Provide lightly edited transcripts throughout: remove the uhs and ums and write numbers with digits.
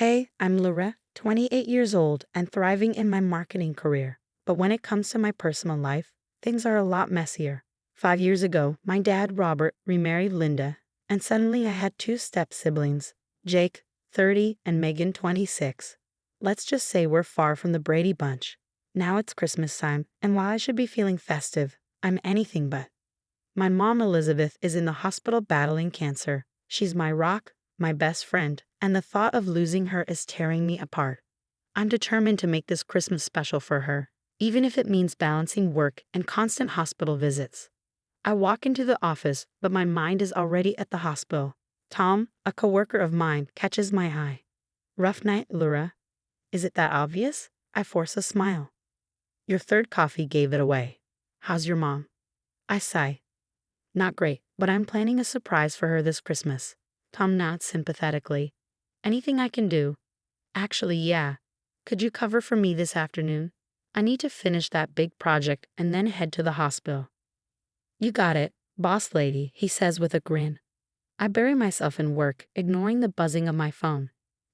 Hey, I'm Lura, 28 years old and thriving in my marketing career. But when it comes to my personal life, things are a lot messier. 5 years ago, my dad, Robert, remarried Linda, and suddenly I had two step-siblings, Jake, 30, and Megan, 26. Let's just say we're far from the Brady Bunch. Now it's Christmas time, and while I should be feeling festive, I'm anything but. My mom, Elizabeth, is in the hospital battling cancer. She's my rock, my best friend, and the thought of losing her is tearing me apart. I'm determined to make this Christmas special for her, even if it means balancing work and constant hospital visits. I walk into the office, but my mind is already at the hospital. Tom, a coworker of mine, catches my eye. Rough night, Lura. Is it that obvious? I force a smile. Your third coffee gave it away. How's your mom? I sigh. Not great, but I'm planning a surprise for her this Christmas. Tom nods sympathetically. Anything I can do? Actually, yeah. Could you cover for me this afternoon? I need to finish that big project and then head to the hospital. You got it, boss lady, he says with a grin. I bury myself in work, ignoring the buzzing of my phone.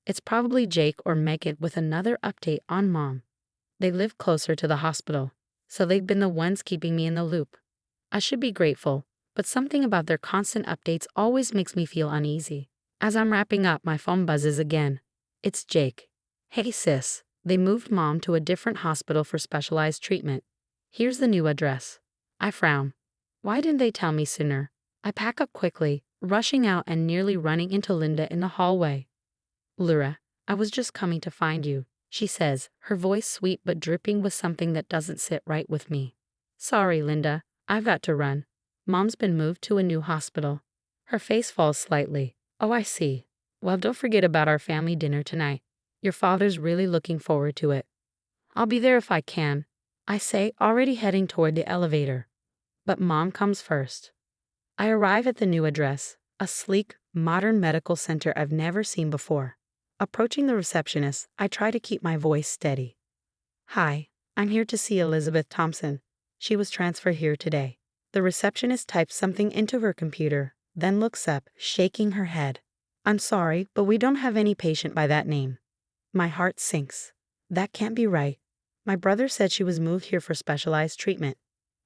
It's probably Jake or Megan with another update on mom. They live closer to the hospital, so they've been the ones keeping me in the loop. I should be grateful, but something about their constant updates always makes me feel uneasy. As I'm wrapping up, my phone buzzes again. It's Jake. Hey sis, they moved mom to a different hospital for specialized treatment. Here's the new address. I frown. Why didn't they tell me sooner? I pack up quickly, rushing out and nearly running into Linda in the hallway. Lura, I was just coming to find you, she says, her voice sweet but dripping with something that doesn't sit right with me. Sorry, Linda, I've got to run. Mom's been moved to a new hospital. Her face falls slightly. Oh, I see. Well, don't forget about our family dinner tonight. Your father's really looking forward to it. I'll be there if I can, I say, already heading toward the elevator. But mom comes first. I arrive at the new address, a sleek, modern medical center I've never seen before. Approaching the receptionist, I try to keep my voice steady. Hi, I'm here to see Elizabeth Thompson. She was transferred here today. The receptionist types something into her computer, then looks up, shaking her head. I'm sorry, but we don't have any patient by that name. My heart sinks. That can't be right. My brother said she was moved here for specialized treatment.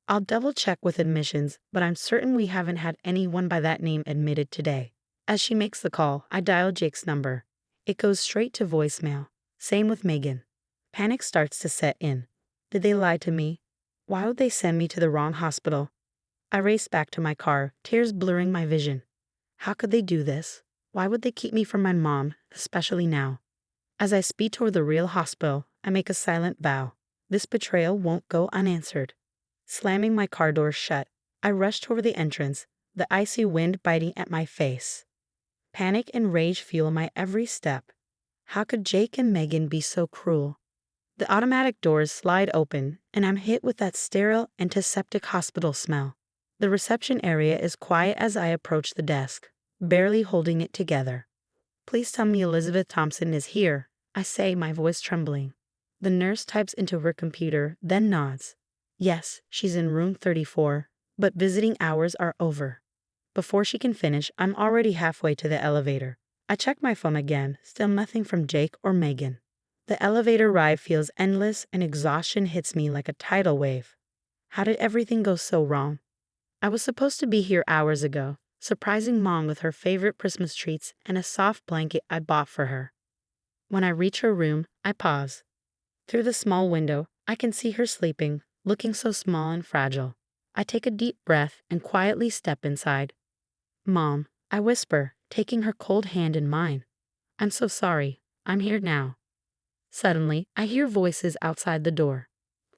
I'll double check with admissions, but I'm certain we haven't had anyone by that name admitted today. As she makes the call, I dial Jake's number. It goes straight to voicemail. Same with Megan. Panic starts to set in. Did they lie to me? Why would they send me to the wrong hospital? I race back to my car, tears blurring my vision. How could they do this? Why would they keep me from my mom, especially now? As I speed toward the real hospital, I make a silent vow. This betrayal won't go unanswered. Slamming my car door shut, I rush toward the entrance, the icy wind biting at my face. Panic and rage fuel my every step. How could Jake and Megan be so cruel? The automatic doors slide open, and I'm hit with that sterile, antiseptic hospital smell. The reception area is quiet as I approach the desk, barely holding it together. Please tell me Elizabeth Thompson is here, I say, my voice trembling. The nurse types into her computer, then nods. Yes, she's in room 34, but visiting hours are over. Before she can finish, I'm already halfway to the elevator. I check my phone again, still nothing from Jake or Megan. The elevator ride feels endless and exhaustion hits me like a tidal wave. How did everything go so wrong? I was supposed to be here hours ago, surprising mom with her favorite Christmas treats and a soft blanket I bought for her. When I reach her room, I pause. Through the small window, I can see her sleeping, looking so small and fragile. I take a deep breath and quietly step inside. Mom, I whisper, taking her cold hand in mine. I'm so sorry. I'm here now. Suddenly, I hear voices outside the door.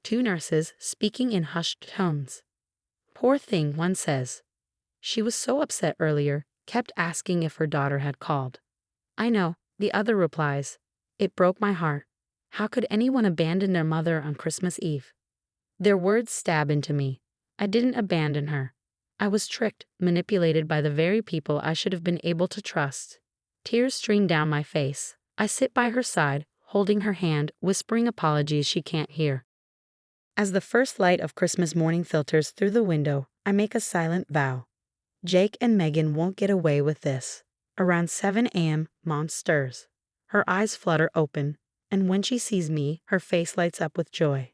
Two nurses speaking in hushed tones. Poor thing, one says. She was so upset earlier, kept asking if her daughter had called. I know, the other replies. It broke my heart. How could anyone abandon their mother on Christmas Eve? Their words stab into me. I didn't abandon her. I was tricked, manipulated by the very people I should have been able to trust. Tears stream down my face. I sit by her side, holding her hand, whispering apologies she can't hear. As the first light of Christmas morning filters through the window, I make a silent vow. Jake and Megan won't get away with this. Around 7 a.m., Mom stirs. Her eyes flutter open, and when she sees me, her face lights up with joy.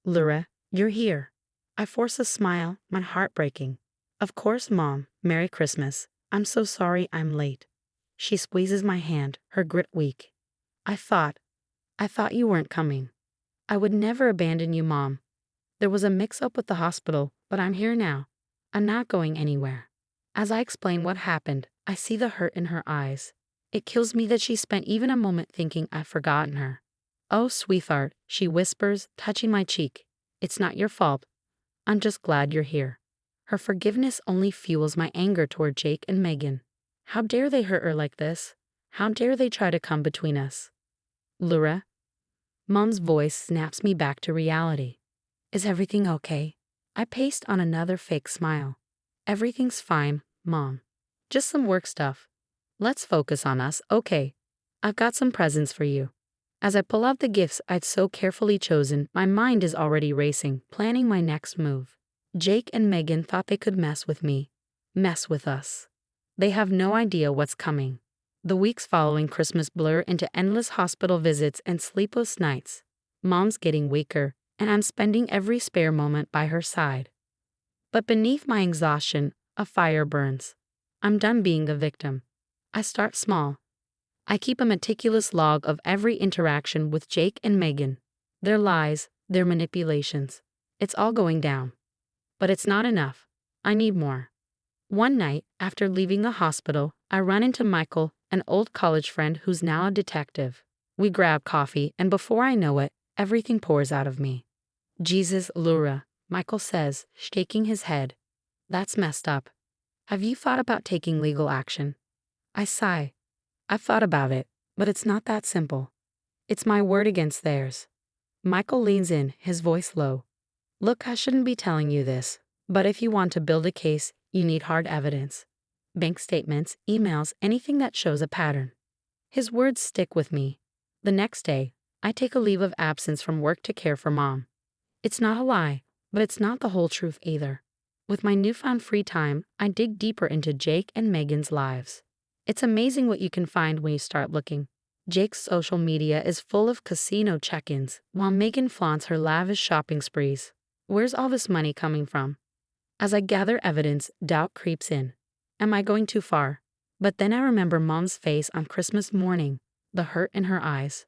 Lura, you're here. I force a smile, my heart breaking. Of course, Mom. Merry Christmas. I'm so sorry I'm late. She squeezes my hand, her grit weak. I thought you weren't coming. I would never abandon you, Mom. There was a mix-up with the hospital, but I'm here now. I'm not going anywhere. As I explain what happened, I see the hurt in her eyes. It kills me that she spent even a moment thinking I've forgotten her. Oh, sweetheart, she whispers, touching my cheek. It's not your fault. I'm just glad you're here. Her forgiveness only fuels my anger toward Jake and Megan. How dare they hurt her like this? How dare they try to come between us? Lura? Mom's voice snaps me back to reality. Is everything okay? I paste on another fake smile. Everything's fine, Mom. Just some work stuff. Let's focus on us, okay? I've got some presents for you. As I pull out the gifts I'd so carefully chosen, my mind is already racing, planning my next move. Jake and Megan thought they could mess with me. Mess with us. They have no idea what's coming. The weeks following Christmas blur into endless hospital visits and sleepless nights. Mom's getting weaker, and I'm spending every spare moment by her side. But beneath my exhaustion, a fire burns. I'm done being the victim. I start small. I keep a meticulous log of every interaction with Jake and Megan. Their lies, their manipulations. It's all going down. But it's not enough. I need more. One night, after leaving the hospital, I run into Michael, an old college friend who's now a detective. We grab coffee, and before I know it, everything pours out of me. Jesus, Lura, Michael says, shaking his head. That's messed up. Have you thought about taking legal action? I sigh. I've thought about it, but it's not that simple. It's my word against theirs. Michael leans in, his voice low. Look, I shouldn't be telling you this, but if you want to build a case, you need hard evidence. Bank statements, emails, anything that shows a pattern. His words stick with me. The next day, I take a leave of absence from work to care for Mom. It's not a lie, but it's not the whole truth either. With my newfound free time, I dig deeper into Jake and Megan's lives. It's amazing what you can find when you start looking. Jake's social media is full of casino check-ins, while Megan flaunts her lavish shopping sprees. Where's all this money coming from? As I gather evidence, doubt creeps in. Am I going too far? But then I remember Mom's face on Christmas morning, the hurt in her eyes.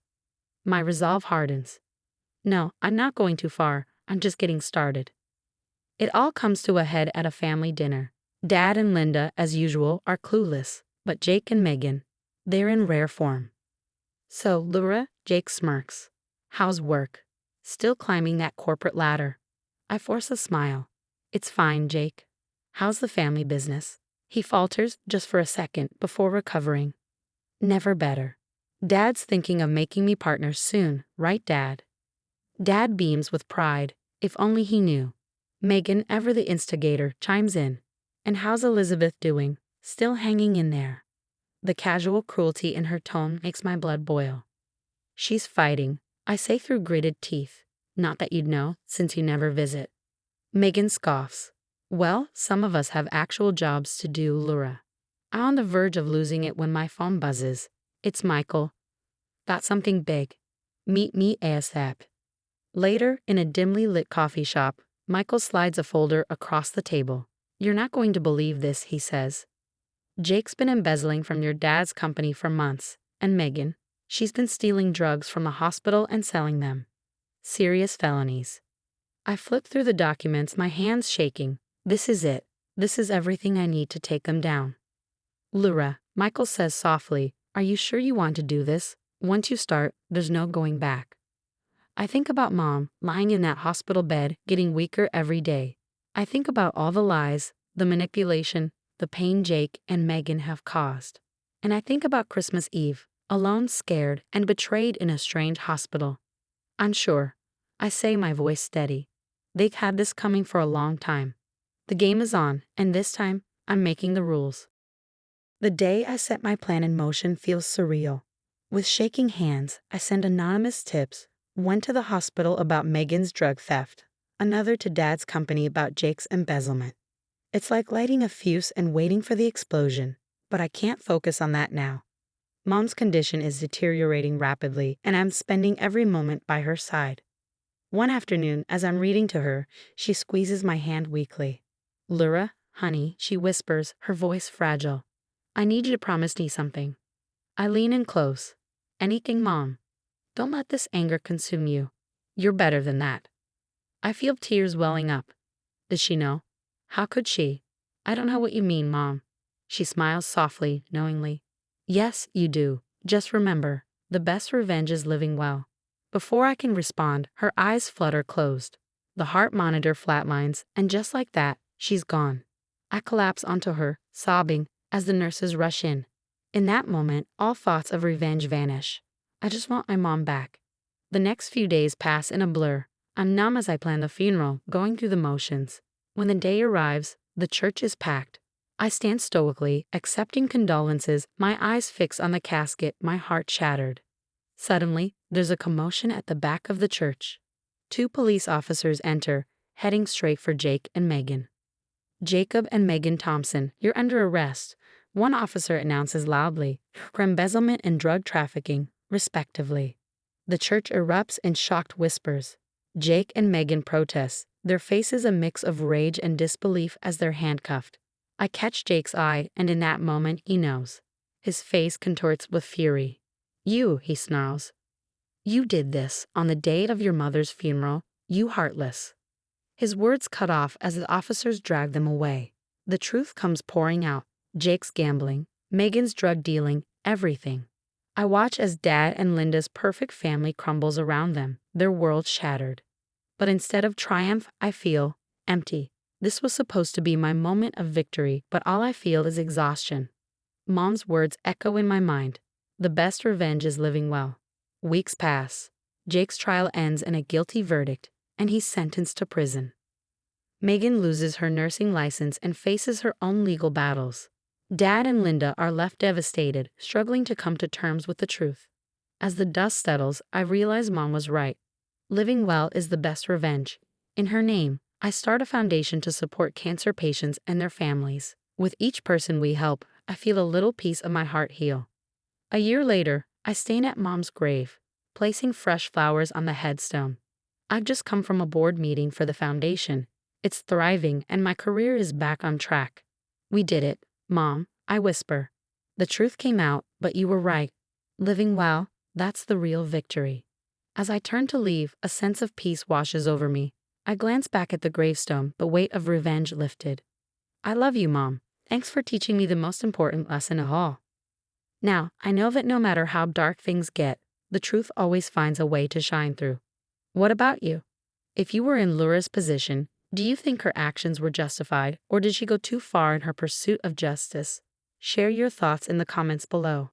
My resolve hardens. No, I'm not going too far. I'm just getting started. It all comes to a head at a family dinner. Dad and Linda, as usual, are clueless, but Jake and Megan, they're in rare form. So, Lura, Jake smirks. How's work? Still climbing that corporate ladder. I force a smile. It's fine, Jake. How's the family business? He falters just for a second before recovering. Never better. Dad's thinking of making me partner soon, right, Dad? Dad beams with pride. If only he knew. Megan, ever the instigator, chimes in. And how's Elizabeth doing? Still hanging in there. The casual cruelty in her tone makes my blood boil. She's fighting, I say through gritted teeth. Not that you'd know, since you never visit. Megan scoffs. Well, some of us have actual jobs to do, Lura. I'm on the verge of losing it when my phone buzzes. It's Michael. Got something big. Meet me ASAP. Later, in a dimly lit coffee shop, Michael slides a folder across the table. You're not going to believe this, he says. Jake's been embezzling from your dad's company for months, and Megan, she's been stealing drugs from the hospital and selling them. Serious felonies. I flip through the documents, my hands shaking. This is it. This is everything I need to take them down. Lura, Michael says softly, are you sure you want to do this? Once you start, there's no going back. I think about Mom, lying in that hospital bed, getting weaker every day. I think about all the lies, the manipulation, the pain Jake and Megan have caused. And I think about Christmas Eve, alone, scared, and betrayed in a strange hospital. I'm sure. I say, my voice steady. They've had this coming for a long time. The game is on, and this time, I'm making the rules. The day I set my plan in motion feels surreal. With shaking hands, I send anonymous tips, one to the hospital about Megan's drug theft, another to Dad's company about Jake's embezzlement. It's like lighting a fuse and waiting for the explosion, but I can't focus on that now. Mom's condition is deteriorating rapidly, and I'm spending every moment by her side. One afternoon, as I'm reading to her, she squeezes my hand weakly. "Lura, honey," she whispers, her voice fragile. "I need you to promise me something." I lean in close. "Anything, Mom. Don't let this anger consume you. You're better than that." I feel tears welling up. Does she know? How could she? "I don't know what you mean, Mom." She smiles softly, knowingly. "Yes, you do. Just remember, the best revenge is living well." Before I can respond, her eyes flutter closed. The heart monitor flatlines, and just like that, she's gone. I collapse onto her, sobbing, as the nurses rush in. In that moment, all thoughts of revenge vanish. I just want my mom back. The next few days pass in a blur. I'm numb as I plan the funeral, going through the motions. When the day arrives, the church is packed. I stand stoically, accepting condolences, my eyes fixed on the casket, my heart shattered. Suddenly, there's a commotion at the back of the church. Two police officers enter, heading straight for Jake and Megan. "Jacob and Megan Thompson, you're under arrest," one officer announces loudly, "for embezzlement and drug trafficking, respectively." The church erupts in shocked whispers. Jake and Megan protest, their faces a mix of rage and disbelief as they're handcuffed. I catch Jake's eye, and in that moment he knows. His face contorts with fury. "You," he snarls. "You did this on the day of your mother's funeral, you heartless." His words cut off as the officers drag them away. The truth comes pouring out. Jake's gambling, Megan's drug dealing, everything. I watch as Dad and Linda's perfect family crumbles around them, their world shattered. But instead of triumph, I feel empty. This was supposed to be my moment of victory, but all I feel is exhaustion. Mom's words echo in my mind. The best revenge is living well. Weeks pass. Jake's trial ends in a guilty verdict, and he's sentenced to prison. Megan loses her nursing license and faces her own legal battles. Dad and Linda are left devastated, struggling to come to terms with the truth. As the dust settles, I realize Mom was right. Living well is the best revenge. In her name, I start a foundation to support cancer patients and their families. With each person we help, I feel a little piece of my heart heal. A year later, I stand at Mom's grave, placing fresh flowers on the headstone. I've just come from a board meeting for the foundation. It's thriving, and my career is back on track. "We did it, Mom," I whisper. "The truth came out, but you were right. Living well, that's the real victory." As I turn to leave, a sense of peace washes over me. I glance back at the gravestone, the weight of revenge lifted. "I love you, Mom. Thanks for teaching me the most important lesson of all." Now, I know that no matter how dark things get, the truth always finds a way to shine through. What about you? If you were in Lura's position, do you think her actions were justified, or did she go too far in her pursuit of justice? Share your thoughts in the comments below.